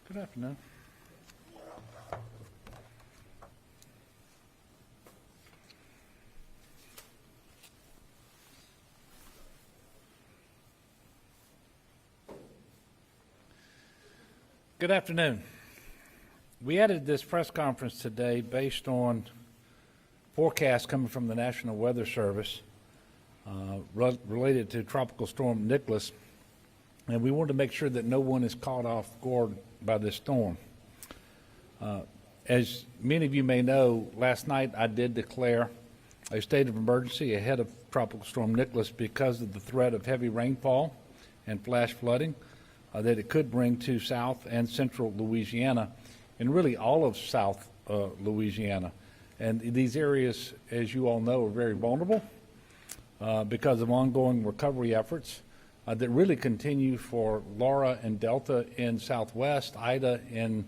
Good afternoon. Good afternoon. We added this press conference today based on forecasts coming from the National Weather Service related to Tropical Storm Nicholas, and we wanted to make sure that no one is caught off guard by this storm. As many of you may know, last night I did declare a state of emergency ahead of Tropical Storm Nicholas because of the threat of heavy rainfall and flash flooding that it could bring to South and Central Louisiana, and really all of South Louisiana. And these areas, as you all know, are very vulnerable because of ongoing recovery efforts that really continue for Laura and Delta in Southwest, Ida in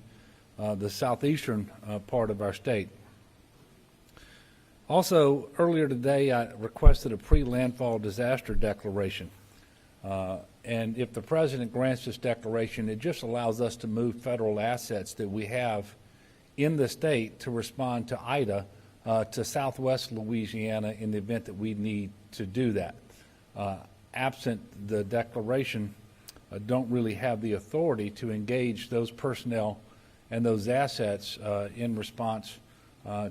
the southeastern part of our state. Also, earlier today, I requested a pre-landfall disaster declaration. And if the President grants this declaration, it just allows us to move federal assets that we have in the state to respond to Ida to Southwest Louisiana in the event that we need to do that. Absent the declaration, don't really have the authority to engage those personnel and those assets in response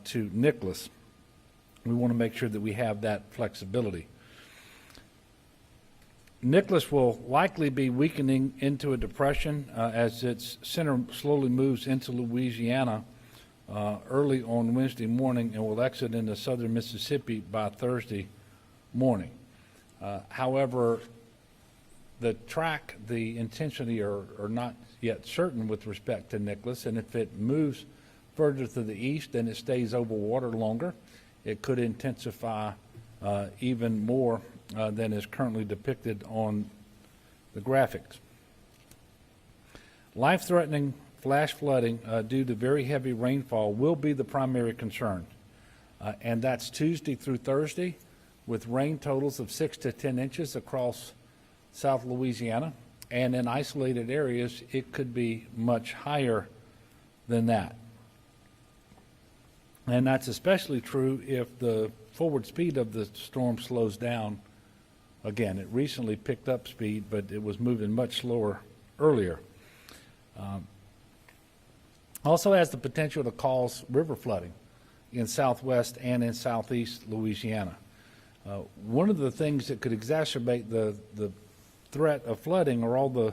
to Nicholas. We want to make sure that we have that flexibility. Nicholas will likely be weakening into a depression as its center slowly moves into Louisiana early on Wednesday morning and will exit into southern Mississippi by Thursday morning. However, the track, the intensity are not yet certain with respect to Nicholas, and if it moves further to the east and it stays over water longer, it could intensify even more than is currently depicted on the graphics. Life-threatening flash flooding due to very heavy rainfall will be the primary concern, and that's Tuesday through Thursday, with rain totals of 6 to 10 inches across South Louisiana, and in isolated areas it could be much higher than that. And that's especially true if the forward speed of the storm slows down. Again, it recently picked up speed, but it was moving much slower earlier. Also has the potential to cause river flooding in southwest and in southeast Louisiana. One of the things that could exacerbate the threat of flooding are all the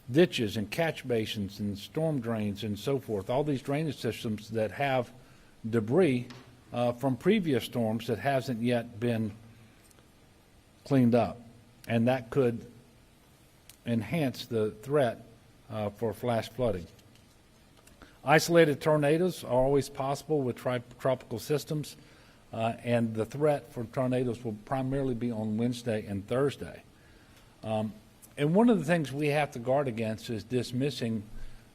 ditches and catch basins and storm drains and so forth, all these drainage systems that have debris from previous storms that hasn't yet been cleaned up, and that could enhance the threat for flash flooding. Isolated tornadoes are always possible with tropical systems, and the threat for tornadoes will primarily be on Wednesday and Thursday. And one of the things we have to guard against is dismissing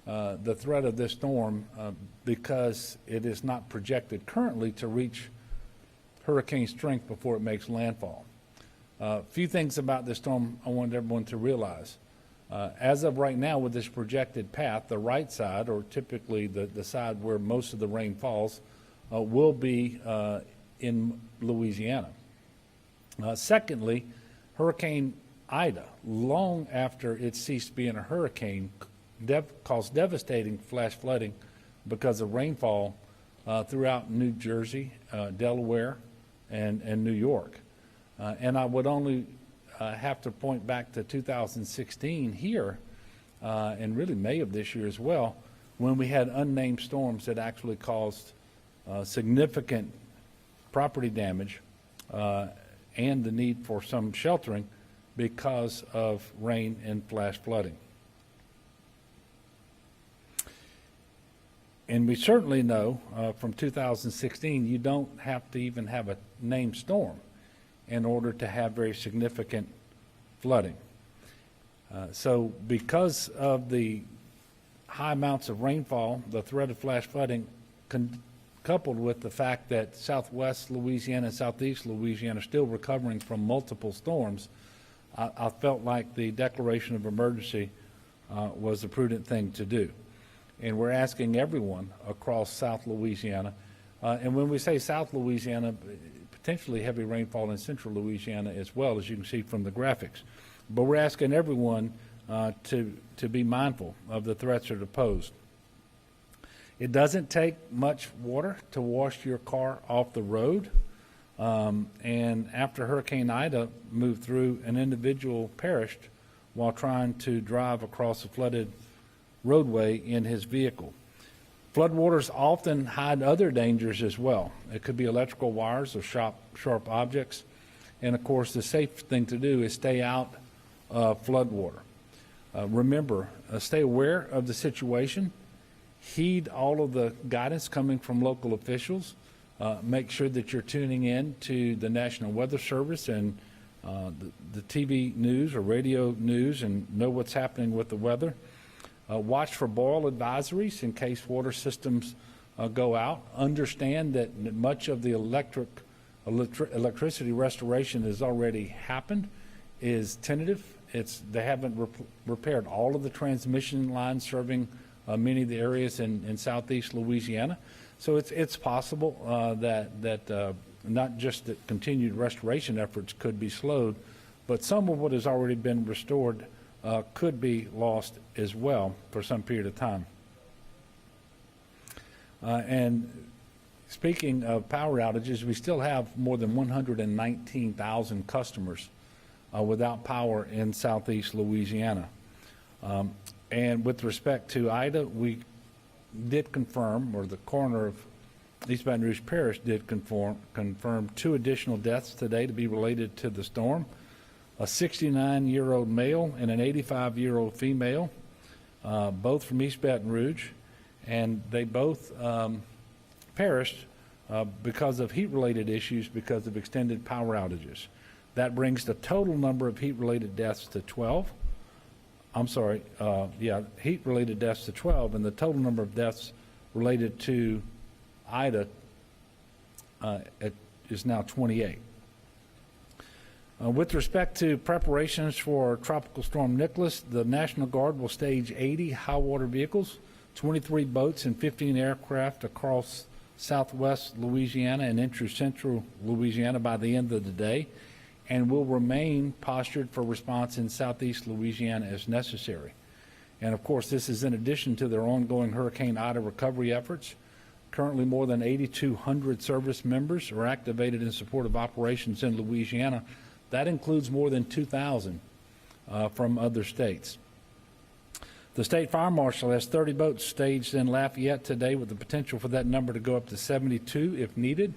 the threat of this storm because it is not projected currently to reach hurricane strength before it makes landfall. A few things about this storm I want everyone to realize. As of right now, with this projected path, the right side, or typically the side where most of the rain falls, will be in Louisiana. Secondly, Hurricane Ida, long after it ceased being a hurricane, caused devastating flash flooding because of rainfall throughout New Jersey, Delaware, and New York. And I would only have to point back to 2016 here, and really May of this year as well, when we had unnamed storms that actually caused significant property damage and the need for some sheltering because of rain and flash flooding. And we certainly know from 2016 you don't have to even have a named storm in order to have very significant flooding. So because of the high amounts of rainfall, the threat of flash flooding, coupled with the fact that southwest Louisiana and southeast Louisiana are still recovering from multiple storms, I felt like the declaration of emergency was the prudent thing to do. and we're asking everyone across South Louisiana, and when we say South Louisiana, potentially heavy rainfall in Central Louisiana as well, as you can see from the graphics. But we're asking everyone to be mindful of the threats that are posed. It doesn't take much water to wash your car off the road. And after Hurricane Ida moved through, an individual perished while trying to drive across a flooded roadway in his vehicle. Floodwaters often hide other dangers as well. It could be electrical wires or sharp objects. And of course, the safe thing to do is stay out of floodwater. Remember, stay aware of the situation. Heed all of the guidance coming from local officials. Make sure that you're tuning in to the National Weather Service and the TV news or radio news and know what's happening with the weather. Watch for boil advisories in case water systems go out. Understand that much of the electricity restoration has already happened, is tentative. They haven't repaired all of the transmission lines serving many of the areas in southeast Louisiana. So it's possible that not just that continued restoration efforts could be slowed, but some of what has already been restored could be lost as well for some period of time. And speaking of power outages, we still have more than 119,000 customers without power in southeast Louisiana. And with respect to Ida, we did confirm, or the coroner of East Baton Rouge Parish did confirm 2 additional deaths today to be related to the storm. A 69-year-old male and an 85-year-old female, both from East Baton Rouge, and they both perished because of heat-related issues because of extended power outages. That brings the total number of heat-related deaths to 12. Heat-related deaths to 12, and the total number of deaths related to Ida is now 28. With respect to preparations for Tropical Storm Nicholas, the National Guard will stage 80 high-water vehicles, 23 boats, and 15 aircraft across southwest Louisiana and into central Louisiana by the end of the day, and will remain postured for response in southeast Louisiana as necessary. And of course, this is in addition to their ongoing Hurricane Ida recovery efforts. Currently, more than 8,200 service members are activated in support of operations in Louisiana. That includes more than 2,000 from other states. The State Fire Marshal has 30 boats staged in Lafayette today, with the potential for that number to go up to 72 if needed.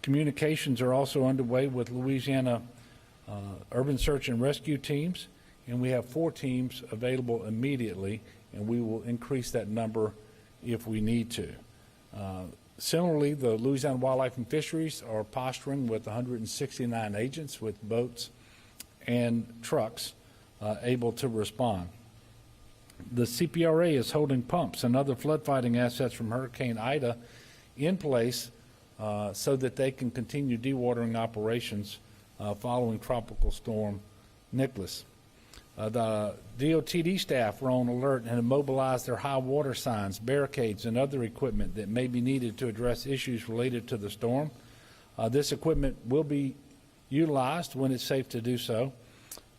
Communications are also underway with Louisiana urban search and rescue teams, and we have 4 teams available immediately, and we will increase that number if we need to. Similarly, the Louisiana Wildlife and Fisheries are posturing with 169 agents with boats and trucks able to respond. The CPRA is holding pumps and other flood fighting assets from Hurricane Ida in place so that they can continue dewatering operations following Tropical Storm Nicholas. The DOTD staff are on alert and have mobilized their high water signs, barricades, and other equipment that may be needed to address issues related to the storm. This equipment will be utilized when it's safe to do so.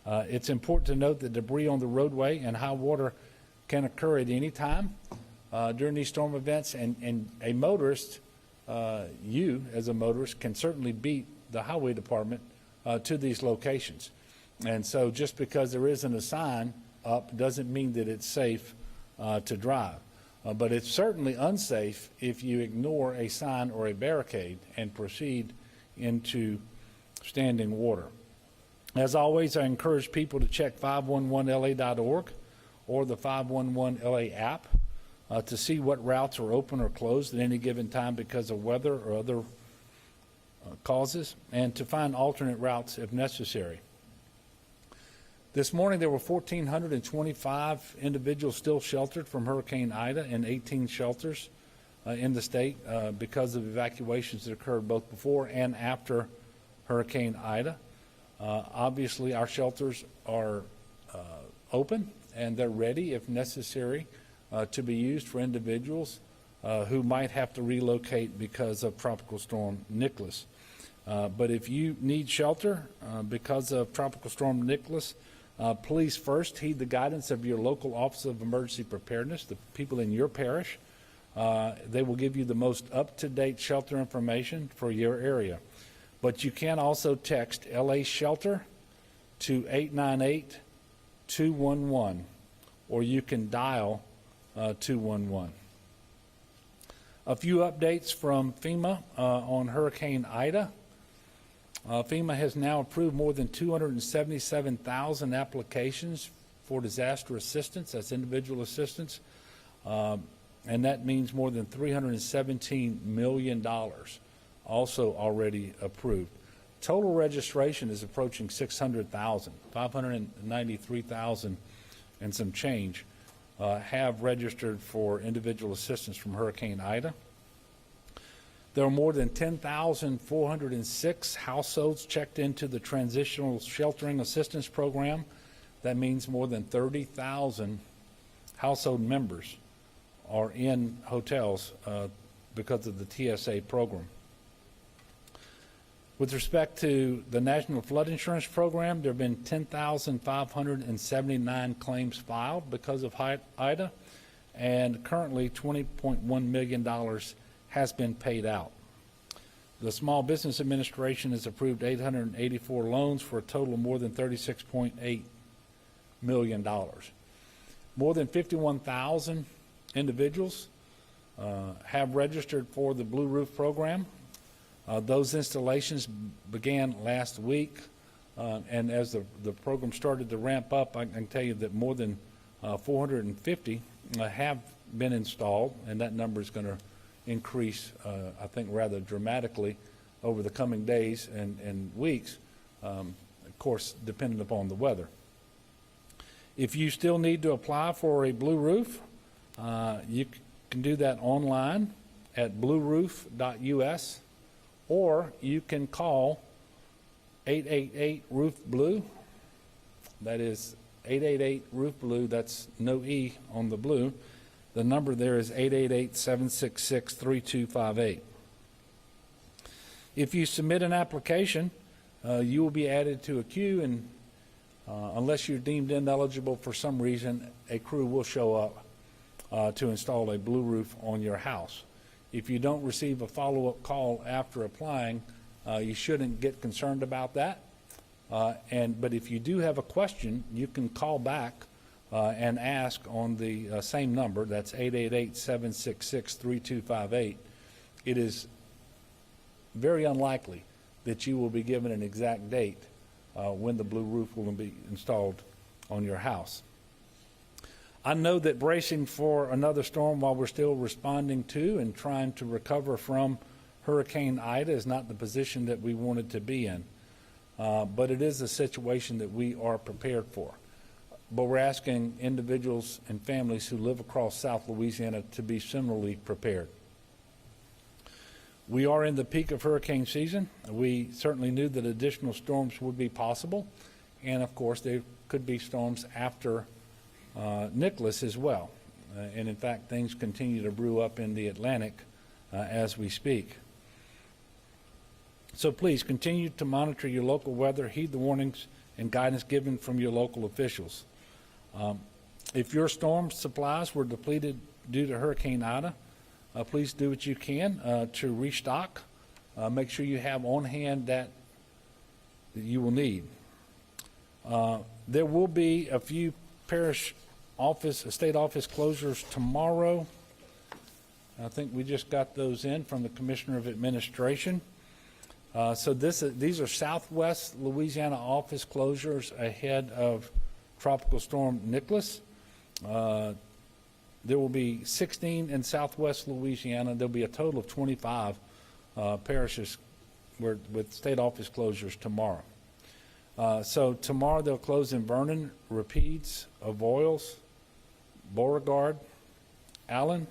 It's important to note that debris on the roadway and high water can occur at any time during these storm events, and a motorist, you as a motorist, can certainly beat the highway department to these locations. And so just because there isn't a sign up doesn't mean that it's safe to drive. But it's certainly unsafe if you ignore a sign or a barricade and proceed into standing water. As always, I encourage people to check 511la.org or the 511LA app to see what routes are open or closed at any given time because of weather or other causes, and to find alternate routes if necessary. This morning, there were 1,425 individuals still sheltered from Hurricane Ida in 18 shelters in the state because of evacuations that occurred both before and after Hurricane Ida. Obviously, our shelters are open and they're ready, if necessary, to be used for individuals who might have to relocate because of Tropical Storm Nicholas. But if you need shelter because of Tropical Storm Nicholas, please first heed the guidance of your local Office of Emergency Preparedness, the people in your parish. They will give you the most up-to-date shelter information for your area. But you can also text LA Shelter to 898-211, or you can dial 211. A few updates from FEMA on Hurricane Ida. FEMA has now approved more than 277,000 applications for disaster assistance, that's individual assistance, and that means more than $317 million also already approved. Total registration is approaching 600,000, 593,000 and some change have registered for individual assistance from Hurricane Ida. There are more than 10,406 households checked into the Transitional Sheltering Assistance Program. That means more than 30,000 household members are in hotels because of the TSA program. With respect to the National Flood Insurance Program, there have been 10,579 claims filed because of Ida, and currently $20.1 million has been paid out. The Small Business Administration has approved 884 loans for a total of more than $36.8 million. More than 51,000 individuals have registered for the Blue Roof program. Those installations began last week, and as the program started to ramp up, I can tell you that more than 450 have been installed, and that number is going to increase, I think, rather dramatically over the coming days and weeks, of course, dependent upon the weather. If you still need to apply for a Blue Roof, you can do that online at blueroof.us, or you can call 888-ROOF-BLUE. That is 888-ROOF-BLUE. That's no E on the blue. The number there is 888-766-3258. If you submit an application, you will be added to a queue, and unless you're deemed ineligible for some reason, a crew will show up to install a Blue Roof on your house. If you don't receive a follow-up call after applying, you shouldn't get concerned about that. But if you do have a question, you can call back and ask on the same number. That's 888-766-3258. It is very unlikely that you will be given an exact date when the Blue Roof will be installed on your house. I know that bracing for another storm while we're still responding to and trying to recover from Hurricane Ida is not the position that we wanted to be in, but it is a situation that we are prepared for. But we're asking individuals and families who live across South Louisiana to be similarly prepared. We are in the peak of hurricane season. We certainly knew that additional storms would be possible, and of course there could be storms after Nicholas as well. And in fact, things continue to brew up in the Atlantic as we speak. So please continue to monitor your local weather, heed the warnings and guidance given from your local officials. If your storm supplies were depleted due to Hurricane Ida, please do what you can to restock. Make sure you have on hand that you will need. There will be a few parish state office closures tomorrow. I think we just got those in from the Commissioner of Administration. So these are Southwest Louisiana office closures ahead of Tropical Storm Nicholas. There will be 16 in Southwest Louisiana. There'll be a total of 25 parishes with state office closures tomorrow. So tomorrow they'll close in Vernon, Rapides, Avoyelles, Beauregard, Allen,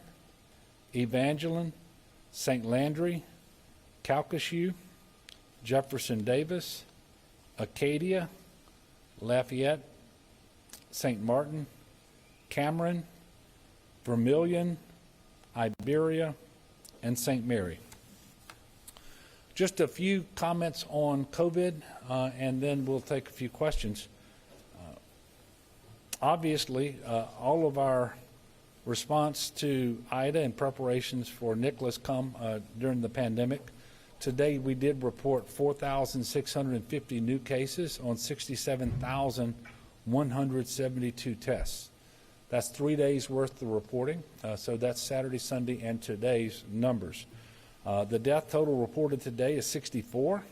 Evangeline, St. Landry, Calcasieu, Jefferson Davis, Acadia, Lafayette, St. Martin, Cameron, Vermilion, Iberia, and St. Mary. Just a few comments on COVID, and then we'll take a few questions. Obviously, all of our response to Ida and preparations for Nicholas come during the pandemic. Today, we did report 4,650 new cases on 67,172 tests. That's 3 days worth of reporting. So that's Saturday, Sunday, and today's numbers. The death total reported today is 64,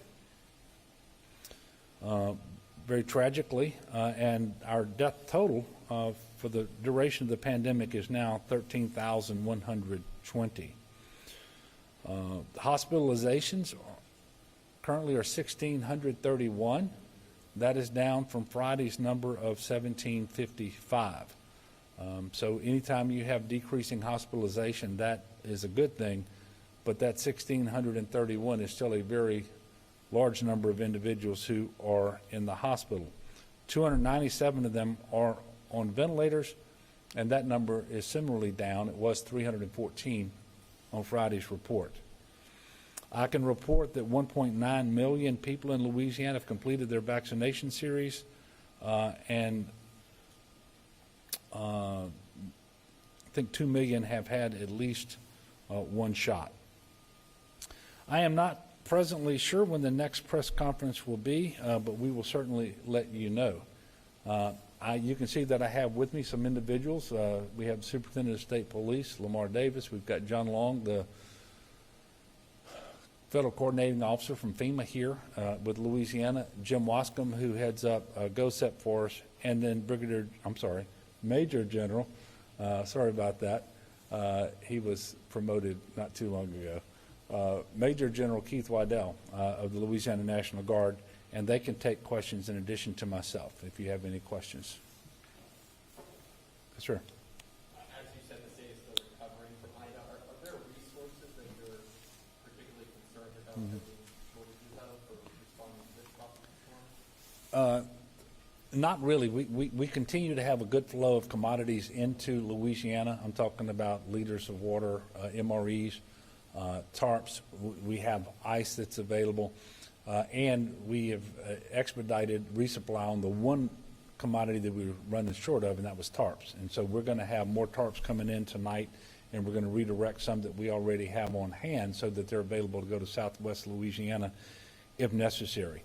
very tragically, and our death total for the duration of the pandemic is now 13,120. Hospitalizations currently are 1,631. That is down from Friday's number of 1,755. So anytime you have decreasing hospitalization, that is a good thing, but that 1,631 is still a very large number of individuals who are in the hospital. 297 of them are on ventilators, and that number is similarly down. It was 314 on Friday's report. I can report that 1.9 million people in Louisiana have completed their vaccination series, and I think 2 million have had at least one shot. I am not presently sure when the next press conference will be, but we will certainly let you know. You can see that I have with me some individuals. We have the Superintendent of State Police, Lamar Davis. We've got John Long, the Federal Coordinating Officer from FEMA here with Louisiana, Jim Wascom, who heads up GOSEP for us, and then Major General, sorry about that. He was promoted not too long ago. Major General Keith Waddell of the Louisiana National Guard, and they can take questions in addition to myself if you have any questions. Yes, sir. As you said, the state is still recovering from Ida. Are there resources that you're particularly concerned about having shortages of for responding to this problem? Not really. We continue to have a good flow of commodities into Louisiana. I'm talking about liters of water, MREs, tarps. We have ice that's available, and we have expedited resupply on the one commodity that we were running short of, and that was tarps. And so we're going to have more tarps coming in tonight, and we're going to redirect some that we already have on hand so that they're available to go to Southwest Louisiana if necessary.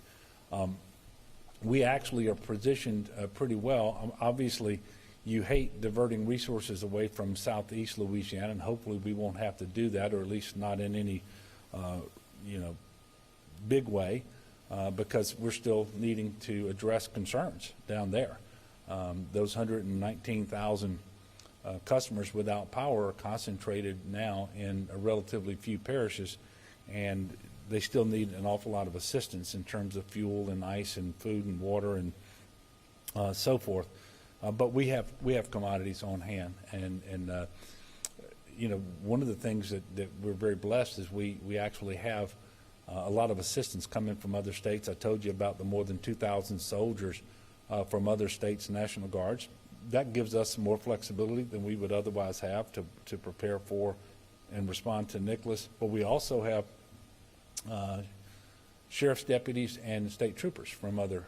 We actually are positioned pretty well. Obviously, you hate diverting resources away from Southeast Louisiana, and hopefully we won't have to do that, or at least not in any, big way, because we're still needing to address concerns down there. Those 119,000 customers without power are concentrated now in a relatively few parishes, and they still need an awful lot of assistance in terms of fuel and ice and food and water and so forth. But we have commodities on hand, and one of the things that we're very blessed is we actually have a lot of assistance coming from other states. I told you about the more than 2,000 soldiers from other states' National Guards. That gives us some more flexibility than we would otherwise have to prepare for and respond to Nicholas. But we also have sheriff's deputies and state troopers from other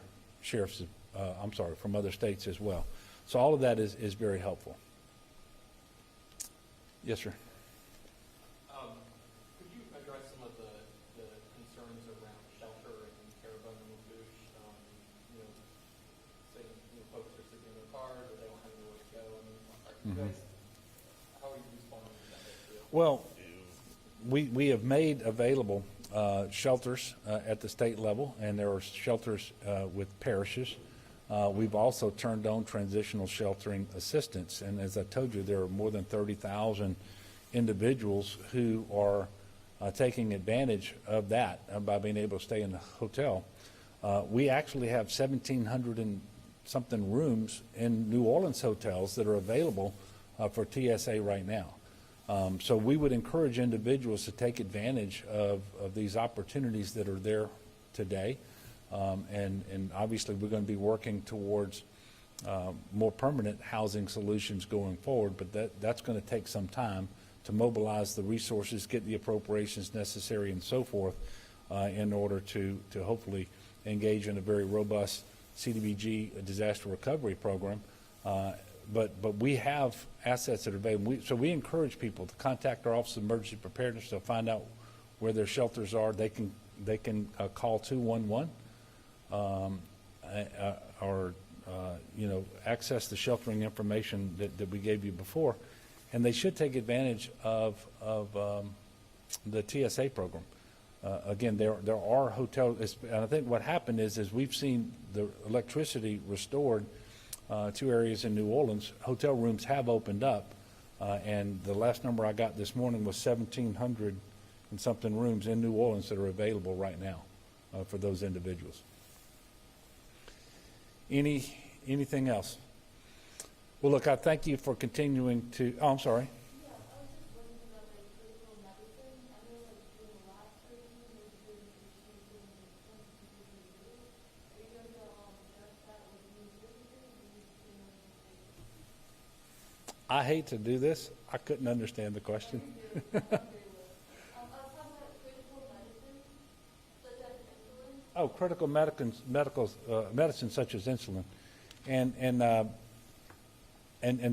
from other states as well. So all of that is very helpful. Yes, sir. Could you address some of the concerns around shelter and Carabin and Lafourche? Saying folks are sitting in their cars or they don't have anywhere to go. How are you responding to that issue? Well, we have made available shelters at the state level, and there are shelters with parishes. We've also turned on transitional sheltering assistance, and as I told you, there are more than 30,000 individuals who are taking advantage of that by being able to stay in the hotel. We actually have 1,700 and something rooms in New Orleans hotels that are available for TSA right now. So we would encourage individuals to take advantage of these opportunities that are there today. And obviously we're going to be working towards more permanent housing solutions going forward, but that's going to take some time to mobilize the resources, get the appropriations necessary and so forth in order to hopefully engage in a very robust CDBG disaster recovery program. But we have assets that are available. So we encourage people to contact our Office of Emergency Preparedness to find out where their shelters are. They can call 211 or access the sheltering information that we gave you before, and they should take advantage of the TSA program. Again, there are hotels, and I think what happened is we've seen the electricity restored to areas in New Orleans. Hotel rooms have opened up, and the last number I got this morning was 1,700 and something rooms in New Orleans that are available right now for those individuals. Anything else? Well, look, I thank you for continuing to. Oh, I'm sorry. I hate to do this. I couldn't understand the question. Oh, critical medicine such as insulin, and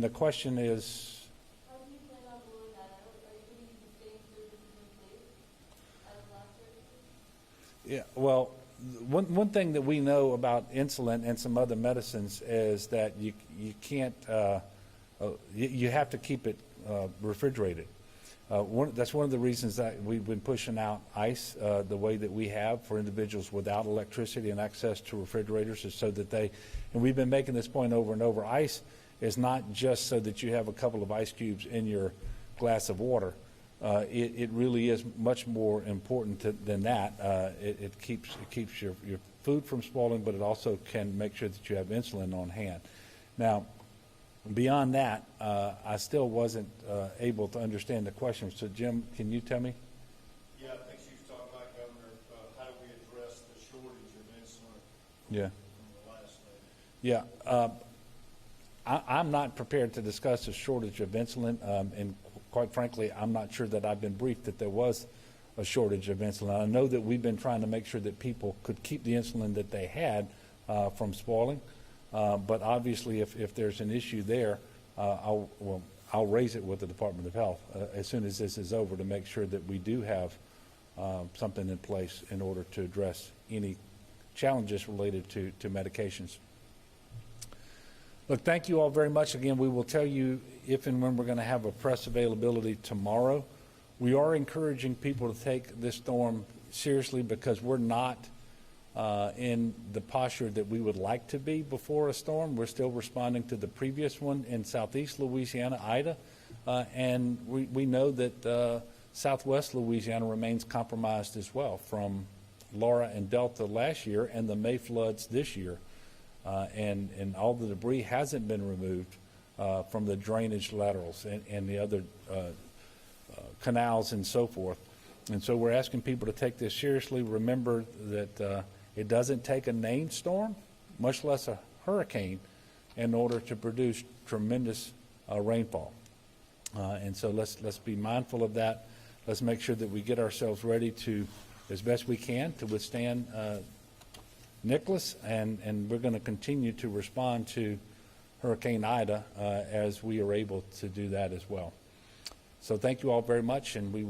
the question is. How do you plan on rolling that out? Are you going to use the same services in place as last year? Yeah, well, one thing that we know about insulin and some other medicines is that you can't. You have to keep it refrigerated. That's one of the reasons that we've been pushing out ice the way that we have for individuals without electricity and access to refrigerators, is so that and we've been making this point over and over, ice is not just so that you have a couple of ice cubes in your glass of water. It really is much more important than that. It keeps your food from spoiling, but it also can make sure that you have insulin on hand. Now, beyond that, I still wasn't able to understand the question. So, Jim, can you tell me? Yeah, I think she was talking about, Governor, how do we address the shortage of insulin Yeah. from the last lady? Yeah. I'm not prepared to discuss a shortage of insulin, and quite frankly, I'm not sure that I've been briefed that there was a shortage of insulin. I know that we've been trying to make sure that people could keep the insulin that they had from spoiling. But obviously, if there's an issue there, I'll raise it with the Department of Health as soon as this is over, to make sure that we do have something in place in order to address any challenges related to medications. Look, thank you all very much. Again, we will tell you if and when we're going to have a press availability tomorrow. We are encouraging people to take this storm seriously, because we're not in the posture that we would like to be before a storm. We're still responding to the previous one in southeast Louisiana, Ida, and we know that southwest Louisiana remains compromised as well from Laura and Delta last year and the May floods this year, and all the debris hasn't been removed from the drainage laterals and the other canals and so forth. And so we're asking people to take this seriously. Remember that it doesn't take a named storm, much less a hurricane, in order to produce tremendous rainfall. And so let's be mindful of that. Let's make sure that we get ourselves ready to, as best we can, to withstand Nicholas, and we're going to continue to respond to Hurricane Ida as we are able to do that as well. So thank you all very much, and we will